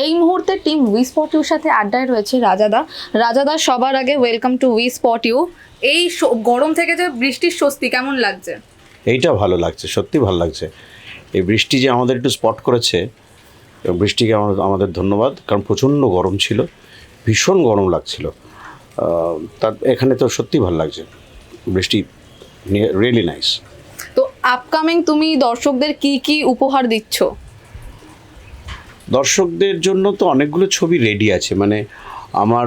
এই মুহূর্তে team we spot your সাথে আড্ডায় রয়েছে রাজাদা। রাজাদা, সবার আগে welcome to we spot you. এই গরম থেকে যে বৃষ্টির স্বস্তি কেমন লাগছে? এইটা ভালো লাগছে, সত্যি ভালো লাগছে। এই বৃষ্টি যে আমাদের একটু স্পট করেছে, বৃষ্টিকে আমাদের ধন্যবাদ, কারণ প্রচণ্ড গরম ছিল, ভীষণ গরম লাগছিল। তার এখানে তো সত্যি ভালো লাগছে, বৃষ্টি রিয়েলি নাইস। তো আপকামিং তুমি দর্শকদের কি কি উপহার দিচ্ছ? দর্শকদের জন্য তো অনেকগুলো ছবি রেডি আছে, মানে আমার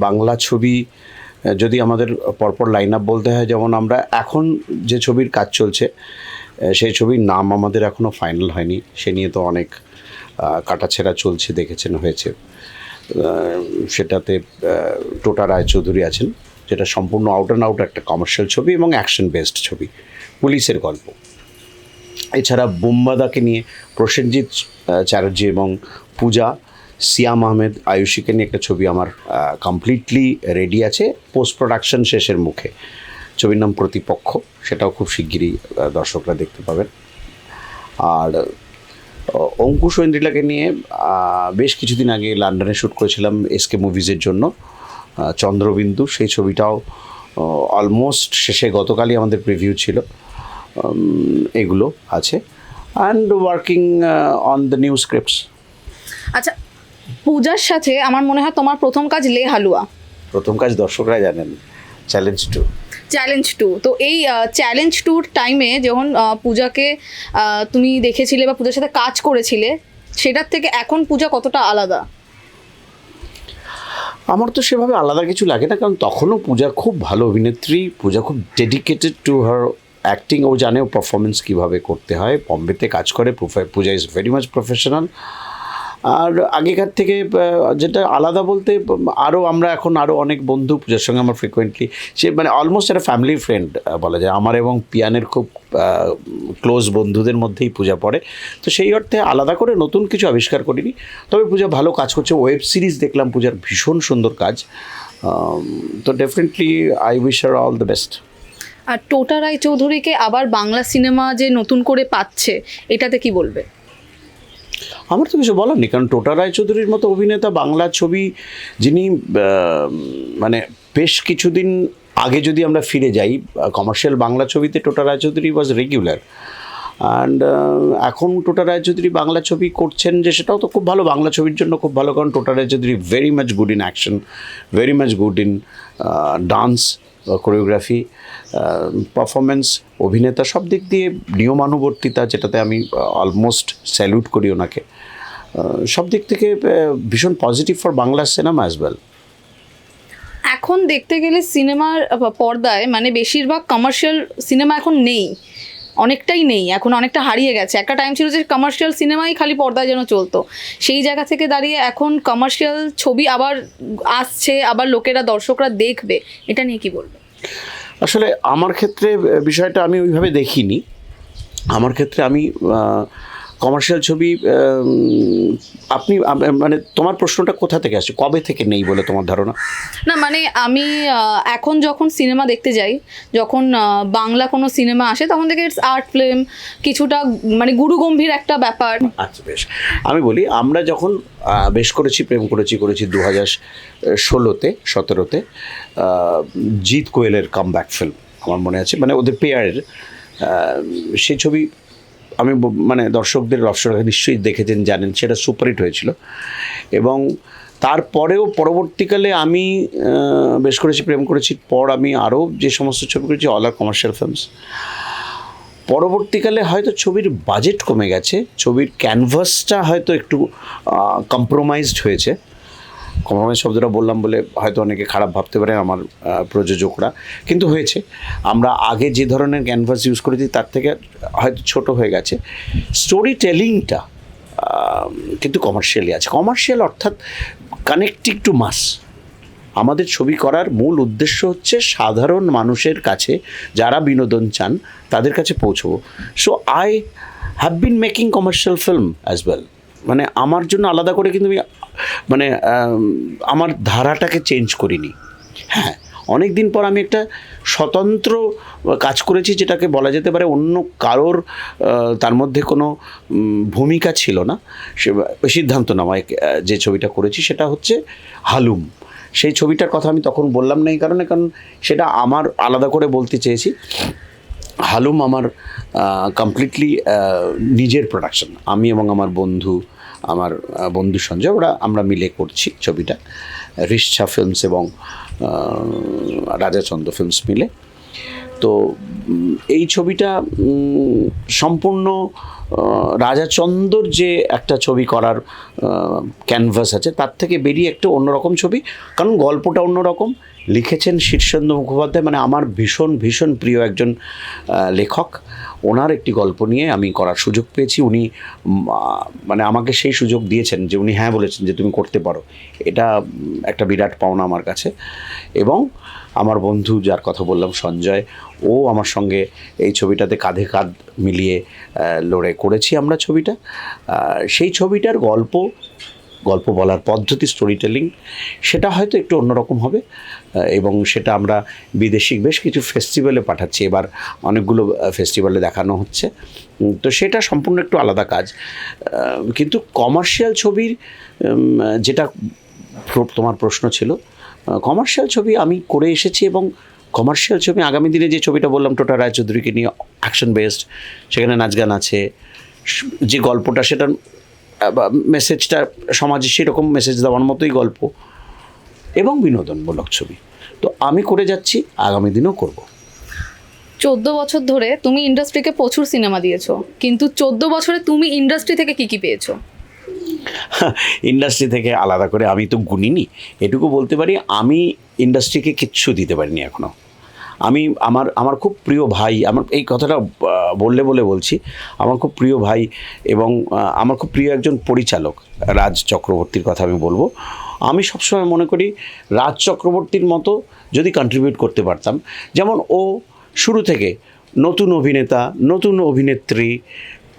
বাংলা ছবি যদি আমাদের পরপর লাইন আপ বলতে হয়, যেমন আমরা এখন যে ছবির কাজ চলছে সেই ছবির নাম আমাদের এখনও ফাইনাল হয়নি, সে নিয়ে তো অনেক কাটাছেঁড়া চলছে, দেখেছেন হয়েছে। সেটাতে টোটা রায়চৌধুরী আছেন, যেটা সম্পূর্ণ আউট অ্যান্ড আউট একটা কমার্শিয়াল ছবি এবং অ্যাকশন বেসড ছবি, পুলিশের গল্প। এছাড়া বোম্বাদাকে নিয়ে প্রসেনজিৎ চ্যাটার্জি এবং পূজা, সিয়াম আহমেদ, আয়ুষীকে নিয়ে একটা ছবি আমার কমপ্লিটলি রেডি আছে, পোস্ট প্রোডাকশন শেষের মুখে। ছবির নাম প্রতিপক্ষ, সেটাও খুব শিগগিরই দর্শকরা দেখতে পাবেন। আর অঙ্কুশ ঐন্দ্রিলাকে নিয়ে বেশ কিছুদিন আগে লন্ডনে শ্যুট করেছিলাম এসকে মুভিজের জন্য, চন্দ্রবিন্দু। সেই ছবিটাও অলমোস্ট শেষে, গতকালই আমাদের প্রিভিউ ছিল। এগুলো আছে, and working on the new scripts. আচ্ছা, পূজার সাথে আমার মনে হয় তোমার প্রথম কাজ লে হালুয়া। প্রথম কাজ দর্শকরা জানেন, চ্যালেঞ্জ 2। চ্যালেঞ্জ 2, তো এই চ্যালেঞ্জ 2-র টাইমে যখন পূজাকে তুমি দেখেছিলে বা পূজার সাথে কাজ করেছিলে, সেটার থেকে এখন পূজা কতটা আলাদা? আমার তো সেভাবে আলাদা কিছু লাগে না, কারণ তখনও পূজা খুব ভালো অভিনেত্রী, পূজা খুব ডেডিকেটেড টু হার অ্যাক্টিং। ও জানে ও পারফরমেন্স কীভাবে করতে হয়, বম্বেতে কাজ করে, পূজা ইজ ভেরি মাচ প্রফেশনাল। আর আগেকার থেকে যেটা আলাদা বলতে, আমরা এখন আরও অনেক বন্ধু পূজার সঙ্গে আমার ফ্রিকোয়েন্টলি, সে মানে অলমোস্ট একটা ফ্যামিলি ফ্রেন্ড বলা যায়। আমার এবং পিয়ানের খুব ক্লোজ বন্ধুদের মধ্যেই পূজা পড়ে, তো সেই অর্থে আলাদা করে নতুন কিছু আবিষ্কার করিনি। তবে পূজা ভালো কাজ করছে, ওয়েব সিরিজ দেখলাম পূজার, ভীষণ সুন্দর কাজ। তো definitely I wish her all the best. আর টোটা রায়চৌধুরীকে আবার বাংলা সিনেমা যে নতুন করে পাচ্ছে, এটাতে কি বলবে? আমার তো কিছু বলার নেই, কারণ টোটা রায়চৌধুরীর মতো অভিনেতা, বাংলা ছবি যিনি, মানে বেশ কিছুদিন আগে যদি আমরা ফিরে যাই, কমার্শিয়াল বাংলা ছবিতে টোটা রায়চৌধুরী ওয়াজ রেগুলার, অ্যান্ড এখন টোটা রায়চৌধুরী বাংলা ছবি করছেন, যে সেটাও তো খুব ভালো, বাংলা ছবির জন্য খুব ভালো। কারণ Tota Roychowdhury very much good in action, very much good in dance, choreography, performance, অভিনেতা, সব দিক দিয়ে নিয়মানুবর্তিতা, যেটাতে আমি অলমোস্ট স্যালুট করি ওনাকে। সব দিক থেকে ভীষণ positive for Bangla cinema as well. এখন দেখতে গেলে সিনেমার পর্দায় মানে বেশিরভাগ কমার্শিয়াল সিনেমা এখন নেই, অনেকটাই নেই, এখন অনেকটা হারিয়ে গেছে। একটা টাইম ছিল যে কমার্শিয়াল সিনেমাই খালি পর্দায় যেন চলতো, সেই জায়গা থেকে দাঁড়িয়ে এখন কমার্শিয়াল ছবি আবার আসছে, আবার লোকেরা, দর্শকরা দেখবে, এটা নিয়ে কি বলবে? আসলে আমার ক্ষেত্রে বিষয়টা আমি ওইভাবে দেখিনি। আমার ক্ষেত্রে আমি কমার্শিয়াল ছবি, আপনি মানে তোমার প্রশ্নটা কোথা থেকে আসছে, কবে থেকে নেই বলে তোমার ধারণা? না মানে আমি এখন যখন সিনেমা দেখতে যাই, যখন বাংলা কোনো সিনেমা আসে, তখন থেকে ইটস আর্ট ফিল্ম, কিছুটা মানে গুরুগম্ভীর একটা ব্যাপার। আচ্ছা বেশ, আমি বলি, আমরা যখন বেশ করেছি, প্রেম করেছি 2016-তে 17-তে, জিৎ কোয়েলের কামব্যাক ফিল্ম আমার মনে আছে, মানে ওদের পেয়ারের সেই ছবি আমি মানে দর্শকদের রসরা নিশ্চয়ই দেখেছেন, জানেন, সেটা সুপারহিট হয়েছিল। এবং তারপরেও পরবর্তীকালে আমি বেশ করেছি, প্রেম করেছি পর আমি আরও যে সমস্ত ছবি করেছি, অল আর কমার্শিয়াল ফিল্মস। পরবর্তীকালে হয়তো ছবির বাজেট কমে গেছে, ছবির ক্যানভাসটা হয়তো একটু কম্প্রোমাইজড হয়েছে। কম্প্রোমাইজ শব্দটা বললাম বলে হয়তো অনেকে খারাপ ভাবতে পারে আমার প্রযোজকরা, কিন্তু হয়েছে। আমরা আগে যে ধরনের ক্যানভাস ইউজ করেছি তার থেকে হয়তো ছোট হয়ে গেছে। স্টোরি টেলিংটা কিন্তু কমার্শিয়ালি আছে। কমার্শিয়াল অর্থাৎ কানেক্টিং টু মাস। আমাদের ছবি করার মূল উদ্দেশ্য হচ্ছে সাধারণ মানুষের কাছে, যারা বিনোদন চান তাদের কাছে পৌঁছবো। So I have been making commercial film as well. মানে আমার জন্য আলাদা করে কিন্তু আমি মানে আমার ধারাটাকে চেঞ্জ করিনি। হ্যাঁ, অনেক দিন পর আমি একটা স্বতন্ত্র কাজ করেছি, যেটাকে বলা যেতে পারে অন্য কারোর তার মধ্যে কোনো ভূমিকা ছিল না, সে সিদ্ধান্ত নেওয়ায় যে ছবিটা করেছি সেটা হচ্ছে হালুম। সেই ছবিটার কথা আমি তখন বললাম না এই কারণে, কারণ সেটা আমার আলাদা করে বলতে চেয়েছি। হালুম আমার কমপ্লিটলি নিজের প্রোডাকশন, আমি এবং আমার বন্ধু সঞ্জয়, আমরা মিলে করছি ছবিটা, রিশা ফিল্মস এবং রাজাচন্দ্র ফিল্মস মিলে। তো এই ছবিটা সম্পূর্ণ রাজাচন্দ্রর যে একটা ছবি করার ক্যানভাস আছে তার থেকে বেরিয়ে একটু অন্যরকম ছবি, কারণ গল্পটা অন্যরকম। লিখেছেন শীর্ষেন্দ্র মুখোপাধ্যায়, মানে আমার ভীষণ ভীষণ প্রিয় একজন লেখক। ওনার একটি গল্প নিয়ে আমি করার সুযোগ পেয়েছি। উনি মানে আমাকে সেই সুযোগ দিয়েছেন যে উনি হ্যাঁ বলেছেন যে তুমি করতে পারো। এটা একটা বিরাট পাওনা আমার কাছে। এবং আমার বন্ধু যার কথা বললাম সঞ্জয়, ও আমার সঙ্গে এই ছবিটাতে কাঁধে কাঁধ মিলিয়ে লড়ে করেছি আমরা ছবিটা। সেই ছবিটার গল্প বলার পদ্ধতি, স্টোরি টেলিং, সেটা হয়তো একটু অন্যরকম হবে এবং সেটা আমরা বিদেশি বেশ কিছু ফেস্টিভ্যালে পাঠাচ্ছি, এবার অনেকগুলো ফেস্টিভ্যালে দেখানো হচ্ছে। তো সেটা সম্পূর্ণ একটু আলাদা কাজ। কিন্তু কমার্শিয়াল ছবির যেটা তোমার প্রশ্ন ছিল, কমার্শিয়াল ছবি আমি করে এসেছি এবং কমার্শিয়াল ছবি আগামী দিনে যে ছবিটা বললাম টোটা রায়চৌধুরীকে নিয়ে, অ্যাকশন বেসড, সেখানে নাচ গান আছে, যে গল্পটা সেটা মেসেজটা সমাজে সেরকম মেসেজ দেওয়ার মতোই গল্প এবং বিনোদনমূলক ছবি। তো আমি করে যাচ্ছি, আগামী দিনেও করব। 14 বছর ধরে তুমি ইন্ডাস্ট্রিকে প্রচুর সিনেমা দিয়েছো, কিন্তু 14 বছরে তুমি ইন্ডাস্ট্রি থেকে কি পেয়েছো? ইন্ডাস্ট্রি থেকে আলাদা করে আমি তো গুনিনি, এটুকু বলতে পারি আমি ইন্ডাস্ট্রিকে কিচ্ছু দিতে পারিনি এখনও। আমি আমার খুব প্রিয় ভাই, আমার এই কথাটা বলছি, আমার খুব প্রিয় ভাই এবং আমার খুব প্রিয় একজন পরিচালক রাজ চক্রবর্তীর কথা আমি বলবো। আমি সবসময় মনে করি রাজ চক্রবর্তীর মতো যদি কন্ট্রিবিউট করতে পারতাম, যেমন ও শুরু থেকে নতুন অভিনেতা, নতুন অভিনেত্রী,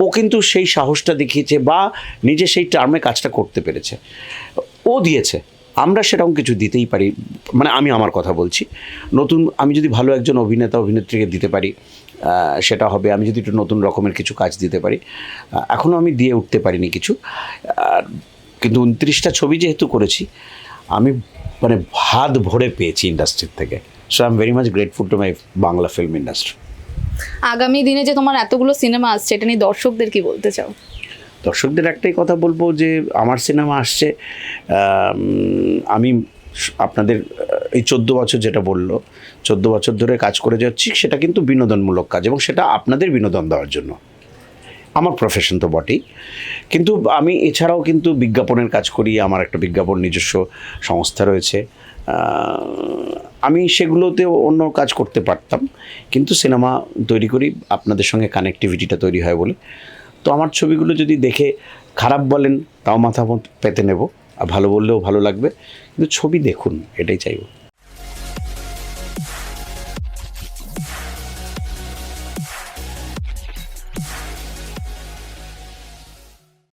ও কিন্তু সেই সাহসটা দেখিয়েছে বা নিজে সেই টার্মে কাজটা করতে পেরেছে, ও দিয়েছে। আমরা সেরকম কিছু দিতেই পারি, মানে আমি আমার কথা বলছি। আমি যদি ভালো একজন অভিনেত্রীকে দিতে পারি সেটা হবে, আমি যদি একটু নতুন রকমের কিছু কাজ দিতে পারি। এখনও আমি দিয়ে উঠতে পারিনি কিছু, কিন্তু 29টা ছবি যেহেতু করেছি আমি মানে হাত ভরে পেয়েছি ইন্ডাস্ট্রির থেকে। So I am very much grateful to my Bangla film industry. আগামী দিনে যে তোমার এতগুলো সিনেমা আসছে, এটা নিয়ে দর্শকদের কি বলতে চাও? দর্শকদের একটাই কথা বলবো যে আমার সিনেমা আসছে, আমি আপনাদের এই 14 বছর যেটা বললো, 14 বছর ধরে কাজ করে যাচ্ছি, সেটা কিন্তু বিনোদনমূলক কাজ এবং সেটা আপনাদের বিনোদন দেওয়ার জন্য। আমার প্রফেশন তো বটেই, কিন্তু আমি এছাড়াও কিন্তু বিজ্ঞাপনের কাজ করি, আমার একটা বিজ্ঞাপন নিজস্ব সংস্থা রয়েছে। আমি সেগুলোতেও অন্য কাজ করতে পারতাম, কিন্তু সিনেমা তৈরি করি আপনাদের সঙ্গে কানেক্টিভিটিটা তৈরি হয় বলে। তো আমার ছবিগুলো যদি দেখে খারাপ বলেন তাও মাথা পেতে নেব, আর ভালো বললেও ভালো লাগবে, কিন্তু ছবি দেখুন, এটাই চাইব।